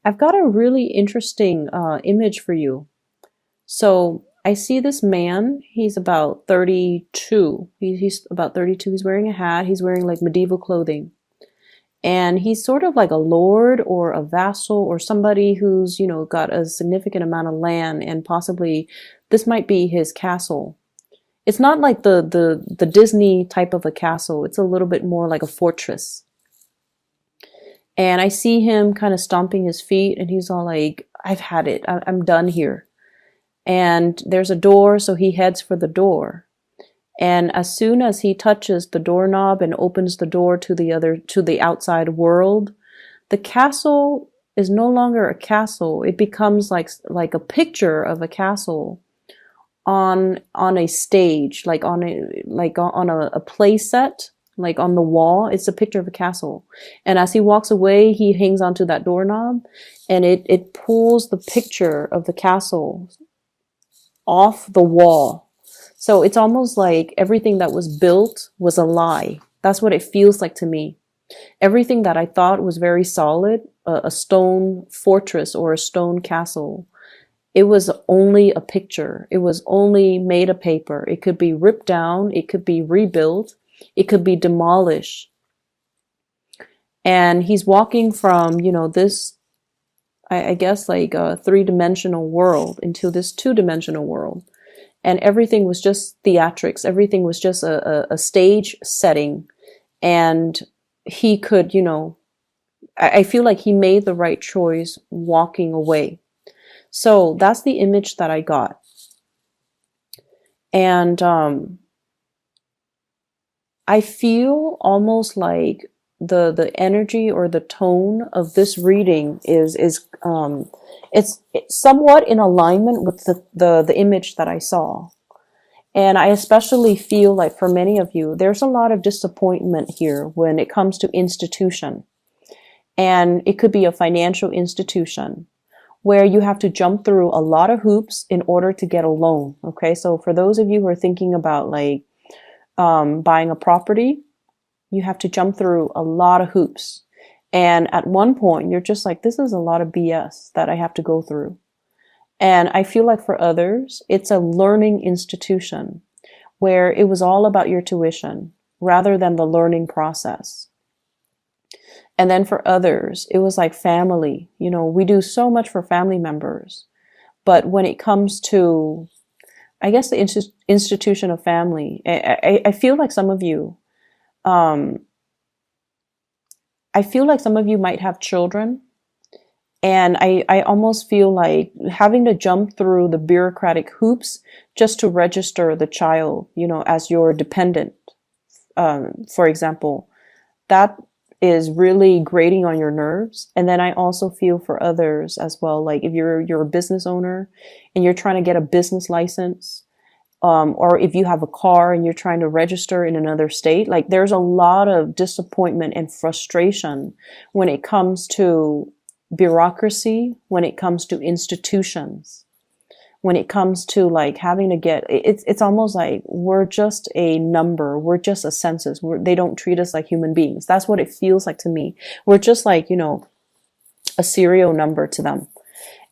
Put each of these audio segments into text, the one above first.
I've got a really interesting image for you. So I see this man. He's about 32. He's about 32. He's wearing a hat. He's wearing like medieval clothing. And he's sort of like a lord or a vassal or somebody who's, got a significant amount of land, and possibly this might be his castle. It's not like the Disney type of a castle. It's a little bit more like a fortress. And I see him kind of stomping his feet, and he's all like, I've had it. I'm done here. And there's a door, so he heads for the door. And as soon as he touches the doorknob and opens the door to the outside world, the castle is no longer a castle. It becomes like a picture of a castle on a stage, like on a play set, like on the wall. It's a picture of a castle. And as he walks away, he hangs onto that doorknob, and it pulls the picture of the castle off the wall. So it's almost like everything that was built was a lie. That's what it feels like to me. Everything that I thought was very solid, a stone fortress or a stone castle, it was only a picture. It was only made of paper. It could be ripped down. It could be rebuilt. It could be demolished. And he's walking from, this, I guess, like a three-dimensional world into this two-dimensional world. And everything was just theatrics. Everything was just a stage setting. And he could, I feel like he made the right choice walking away. So that's the image that I got. And I feel almost like the energy or the tone of this reading is it's somewhat in alignment with the image that I saw. And I especially feel like for many of you, there's a lot of disappointment here when it comes to institution. And it could be a financial institution where you have to jump through a lot of hoops in order to get a loan. Okay, so for those of you who are thinking about like buying a property, you have to jump through a lot of hoops. And at one point, you're just like, this is a lot of BS that I have to go through. And I feel like for others, it's a learning institution where it was all about your tuition rather than the learning process. And then for others, it was like family. We do so much for family members. But when it comes to, I guess, the institution of family, I feel like some of you, might have children. And I almost feel like having to jump through the bureaucratic hoops just to register the child, as your dependent, for example, that is really grating on your nerves. And then I also feel for others as well. Like if you're a business owner and you're trying to get a business license, or if you have a car and you're trying to register in another state, like there's a lot of disappointment and frustration when it comes to bureaucracy, when it comes to institutions, when it comes to like having to get, it's almost like we're just a number. We're just a census. They don't treat us like human beings. That's what it feels like to me. We're just like, a serial number to them.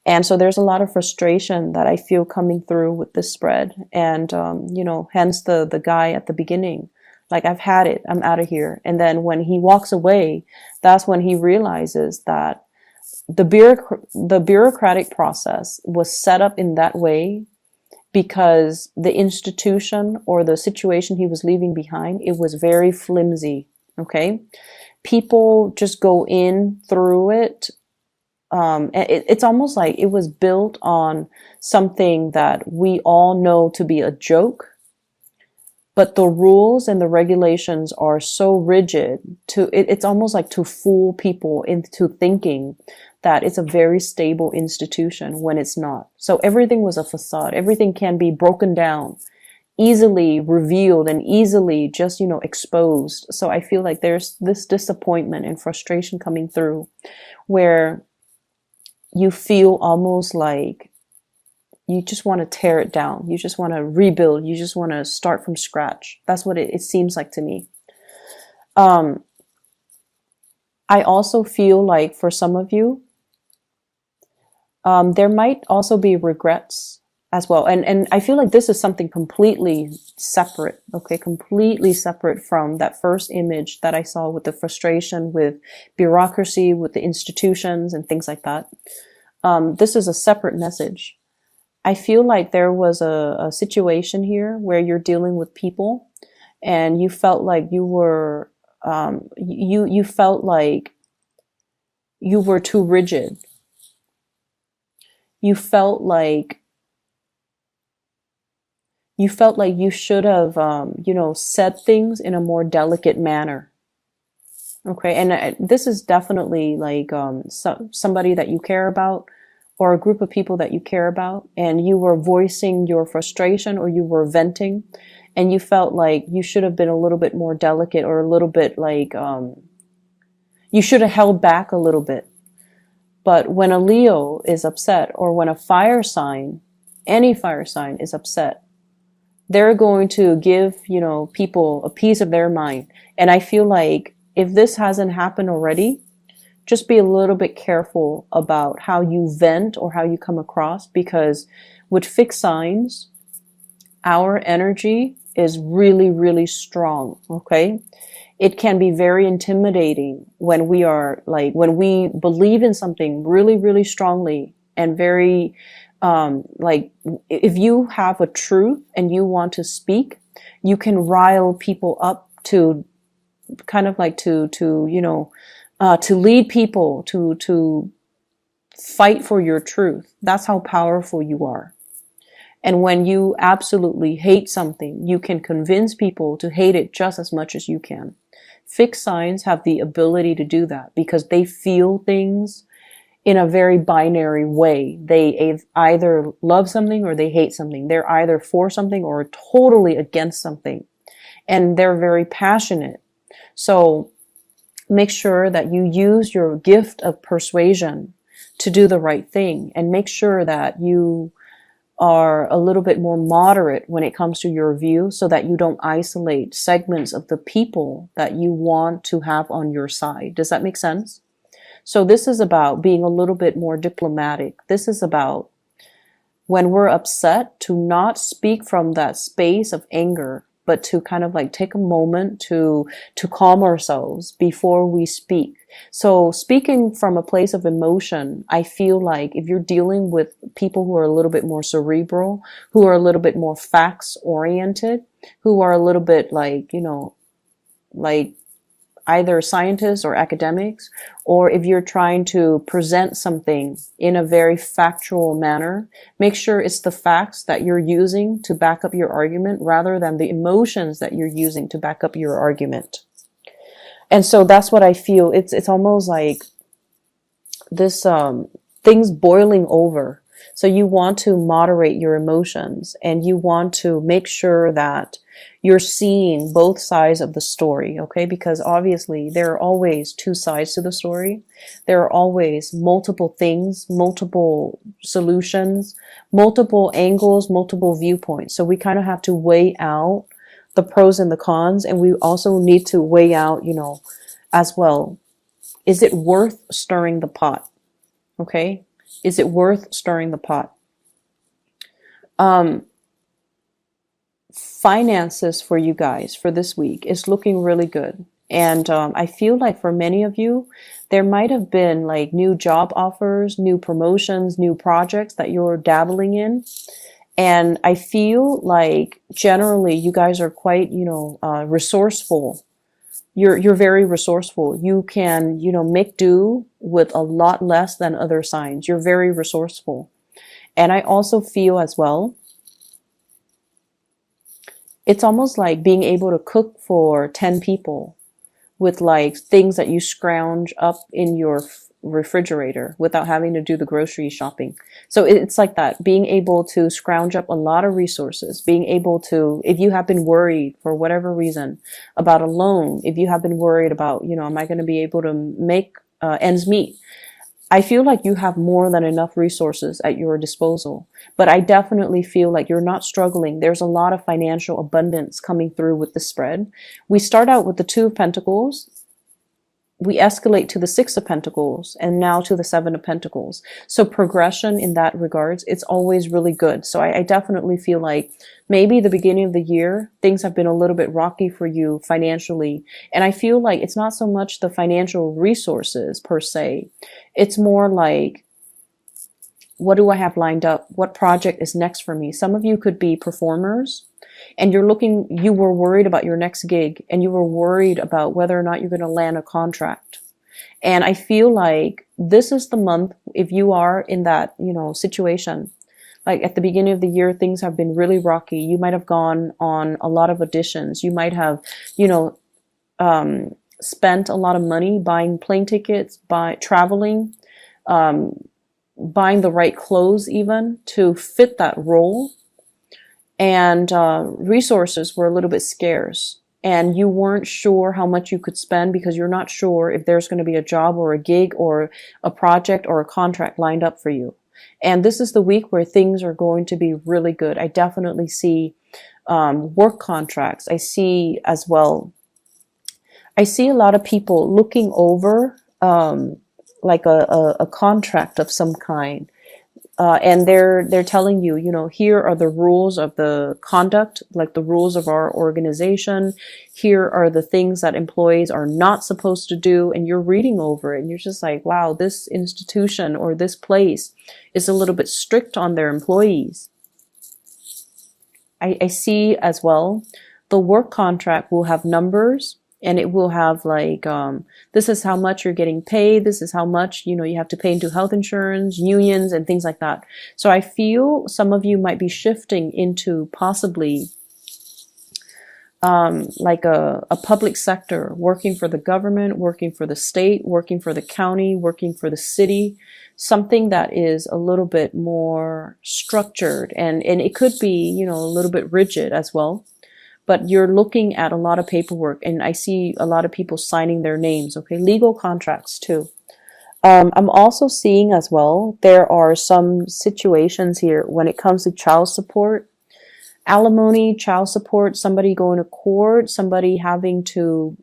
And so there's a lot of frustration that I feel coming through with this spread. And, hence the guy at the beginning, like, I've had it, I'm out of here. And then when he walks away, that's when he realizes that the bureaucratic process was set up in that way because the institution or the situation he was leaving behind, it was very flimsy. Okay. People just go in through it. It's almost like it was built on something that we all know to be a joke, but the rules and the regulations are so rigid it's almost like to fool people into thinking that it's a very stable institution when it's not. So everything was a facade. Everything can be broken down, easily revealed, and easily just, exposed. So I feel like there's this disappointment and frustration coming through where you feel almost like you just want to tear it down. You just want to rebuild. You just want to start from scratch. That's what it seems like to me. I also feel like for some of you, There might also be regrets as well. And I feel like this is something completely separate, okay? Completely separate from that first image that I saw with the frustration with bureaucracy, with the institutions and things like that. This is a separate message. I feel like there was a situation here where you're dealing with people and you felt like you were, you felt like you were too rigid. You felt like you should have, said things in a more delicate manner. Okay. And this is definitely like, somebody that you care about or a group of people that you care about, and you were voicing your frustration or you were venting and you felt like you should have been a little bit more delicate or a little bit like, you should have held back a little bit. But when a Leo is upset or when a fire sign, any fire sign is upset, they're going to give, people a piece of their mind. And I feel like if this hasn't happened already, just be a little bit careful about how you vent or how you come across, because with fixed signs, our energy is really, really strong. Okay. It can be very intimidating when we are like, when we believe in something really, really strongly and very, like if you have a truth and you want to speak, you can rile people up to kind of like to lead people to fight for your truth. That's how powerful you are. And when you absolutely hate something, you can convince people to hate it just as much as you can. Fixed signs have the ability to do that because they feel things in a very binary way. They either love something or they hate something. They're either for something or totally against something. And they're very passionate. So make sure that you use your gift of persuasion to do the right thing, and make sure that you are a little bit more moderate when it comes to your view so that you don't isolate segments of the people that you want to have on your side. Does that make sense? So this is about being a little bit more diplomatic. This is about when we're upset to not speak from that space of anger, but to kind of like take a moment to calm ourselves before we speak. So speaking from a place of emotion, I feel like if you're dealing with people who are a little bit more cerebral, who are a little bit more facts oriented, who are a little bit like, like either scientists or academics, or if you're trying to present something in a very factual manner, make sure it's the facts that you're using to back up your argument rather than the emotions that you're using to back up your argument. And so that's what I feel. It's almost like this, things boiling over. So you want to moderate your emotions and you want to make sure that you're seeing both sides of the story, okay? Because obviously there are always two sides to the story. There are always multiple things, multiple solutions, multiple angles, multiple viewpoints. So we kind of have to weigh out the pros and the cons, and we also need to weigh out, as well, is it worth stirring the pot? Okay? Is it worth stirring the pot? Finances for you guys for this week is looking really good. And I feel like for many of you, there might have been like new job offers, new promotions, new projects that you're dabbling in. And I feel like generally you guys are quite, resourceful. You're very resourceful. You can, make do with a lot less than other signs. You're very resourceful. And I also feel as well, it's almost like being able to cook for 10 people with like things that you scrounge up in your refrigerator without having to do the grocery shopping. So it's like that, being able to scrounge up a lot of resources, being able to, if you have been worried for whatever reason about a loan, if you have been worried about, am I going to be able to make ends meet? I feel like you have more than enough resources at your disposal, but I definitely feel like you're not struggling. There's a lot of financial abundance coming through with the spread. We start out with the Two of Pentacles. we escalate to the Six of Pentacles and now to the Seven of Pentacles. So progression in that regards, it's always really good. So I definitely feel like maybe the beginning of the year, things have been a little bit rocky for you financially. And I feel like it's not so much the financial resources per se. It's more like, what do I have lined up? What project is next for me? Some of you could be performers and you were worried about your next gig and you were worried about whether or not you're going to land a contract. And I feel like this is the month, if you are in that, situation, like at the beginning of the year, things have been really rocky. You might have gone on a lot of auditions. You might have, spent a lot of money buying plane tickets, by traveling, buying the right clothes even to fit that role. And resources were a little bit scarce. And you weren't sure how much you could spend because you're not sure if there's going to be a job or a gig or a project or a contract lined up for you. And this is the week where things are going to be really good. I definitely see work contracts. I see as well, I see a lot of people looking over like a contract of some kind. And they're telling you, here are the rules of the conduct, like the rules of our organization. Here are the things that employees are not supposed to do. And you're reading over it and you're just like, wow, this institution or this place is a little bit strict on their employees. I see as well, the work contract will have numbers. And it will have like, this is how much you're getting paid. This is how much, you have to pay into health insurance, unions, and things like that. So I feel some of you might be shifting into possibly like a public sector, working for the government, working for the state, working for the county, working for the city, something that is a little bit more structured. And it could be, a little bit rigid as well. But you're looking at a lot of paperwork and I see a lot of people signing their names, okay? Legal contracts too. I'm also seeing as well, there are some situations here when it comes to child support, alimony, child support, somebody going to court, somebody having to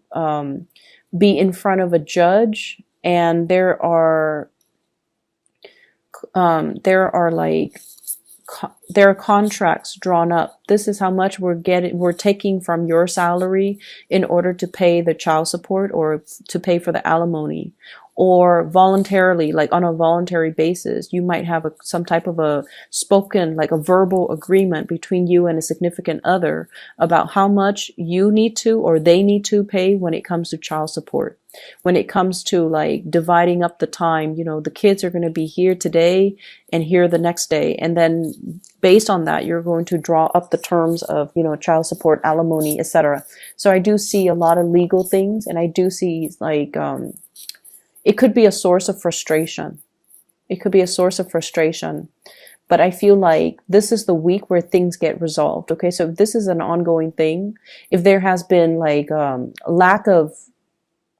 be in front of a judge, and there are contracts drawn up. This is how much we're taking from your salary in order to pay the child support or to pay for the alimony. Or voluntarily, like on a voluntary basis, you might have some type of a spoken, like a verbal agreement between you and a significant other about how much you need to or they need to pay when it comes to child support. When it comes to like dividing up the time, the kids are going to be here today and here the next day. And then based on that, you're going to draw up the terms of, child support, alimony, etc. So I do see a lot of legal things, and I do see like, it could be a source of frustration. It could be a source of frustration. But I feel like this is the week where things get resolved. Okay, so if this is an ongoing thing, if there has been like lack of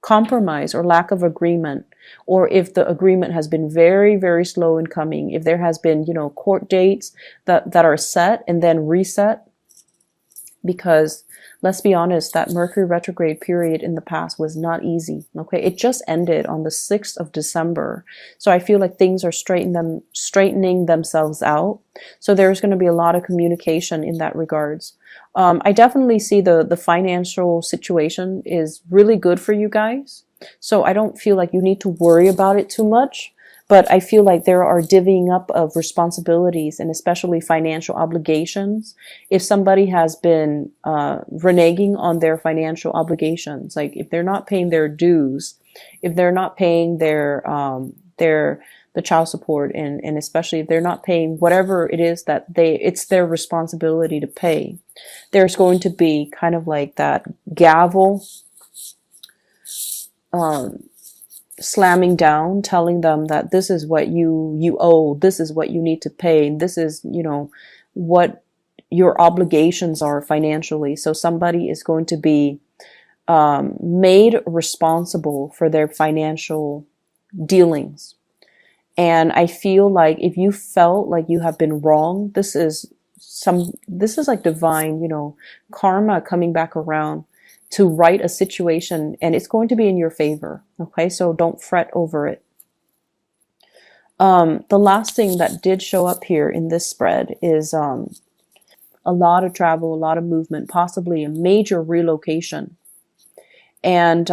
compromise or lack of agreement, or if the agreement has been very, very slow in coming, if there has been, court dates that are set and then reset, because let's be honest, that Mercury retrograde period in the past was not easy. Okay, it just ended on the 6th of December. So I feel like things are straightening themselves out. So there's going to be a lot of communication in that regards. I definitely see the financial situation is really good for you guys. So I don't feel like you need to worry about it too much. But I feel like there are divvying up of responsibilities and especially financial obligations. If somebody has been reneging on their financial obligations, like if they're not paying their dues, if they're not paying the child support, and especially if they're not paying whatever it is that it's their responsibility to pay, there's going to be kind of like that gavel slamming down, telling them that this is what you owe, this is what you need to pay, and this is, what your obligations are financially. So somebody is going to be made responsible for their financial dealings. And I feel like if you felt like you have been wrong, this is like divine, karma coming back around. to right a situation, and it's going to be in your favor. Okay, so don't fret over it. The last thing that did show up here in this spread is a lot of travel, a lot of movement, possibly a major relocation. And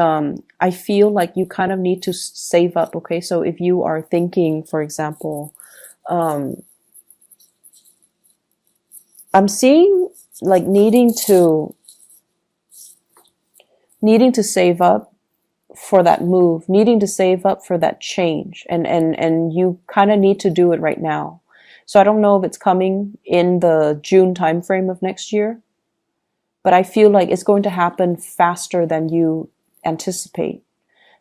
I feel like you kind of need to save up. Okay, so if you are thinking, for example, I'm seeing like needing to save up for that move, needing to save up for that change, and you kind of need to do it right now. So I don't know if it's coming in the June timeframe of next year, but I feel like it's going to happen faster than you anticipate.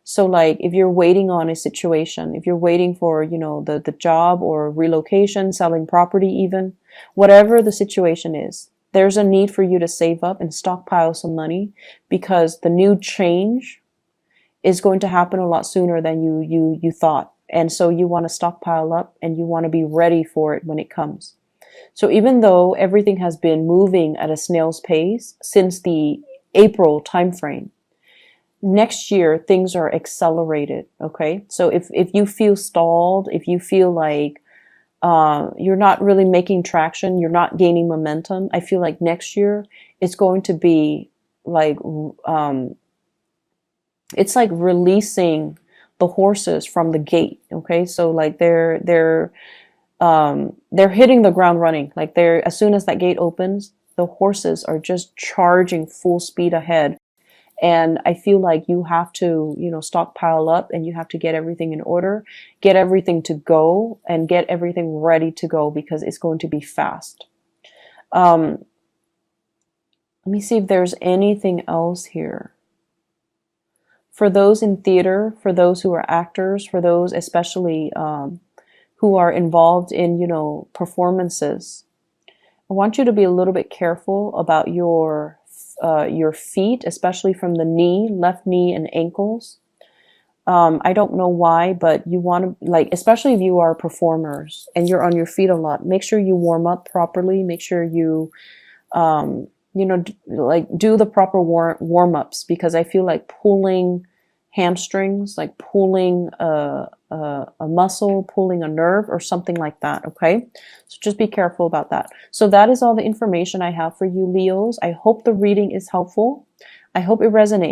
So like if you're waiting on a situation, if you're waiting for, the job or relocation, selling property even, whatever the situation is, there's a need for you to save up and stockpile some money, because the new change is going to happen a lot sooner than you thought. And so you want to stockpile up and you want to be ready for it when it comes. So even though everything has been moving at a snail's pace since the April timeframe, next year things are accelerated. Okay, so if you feel stalled, if you feel like you're not really making traction, you're not gaining momentum, I feel like next year it's going to be like it's like releasing the horses from the gate. Okay, so like they're hitting the ground running. Like as soon as that gate opens, the horses are just charging full speed ahead. And I feel like you have to, stockpile up, and you have to get everything in order, get everything to go, and get everything ready to go, because it's going to be fast. Let me see if there's anything else here. For those in theater, for those who are actors, for those especially who are involved in, performances, I want you to be a little bit careful about your feet, especially from the knee, left knee and ankles. I don't know why, but you want to, like, especially if you are performers and you're on your feet a lot, make sure you warm up properly. Make sure you, like do the proper warm ups, because I feel like pulling hamstrings, like pulling a muscle, pulling a nerve or something like that. Okay, so just be careful about that. So that is all the information I have for you, Leos. I hope the reading is helpful. I hope it resonates.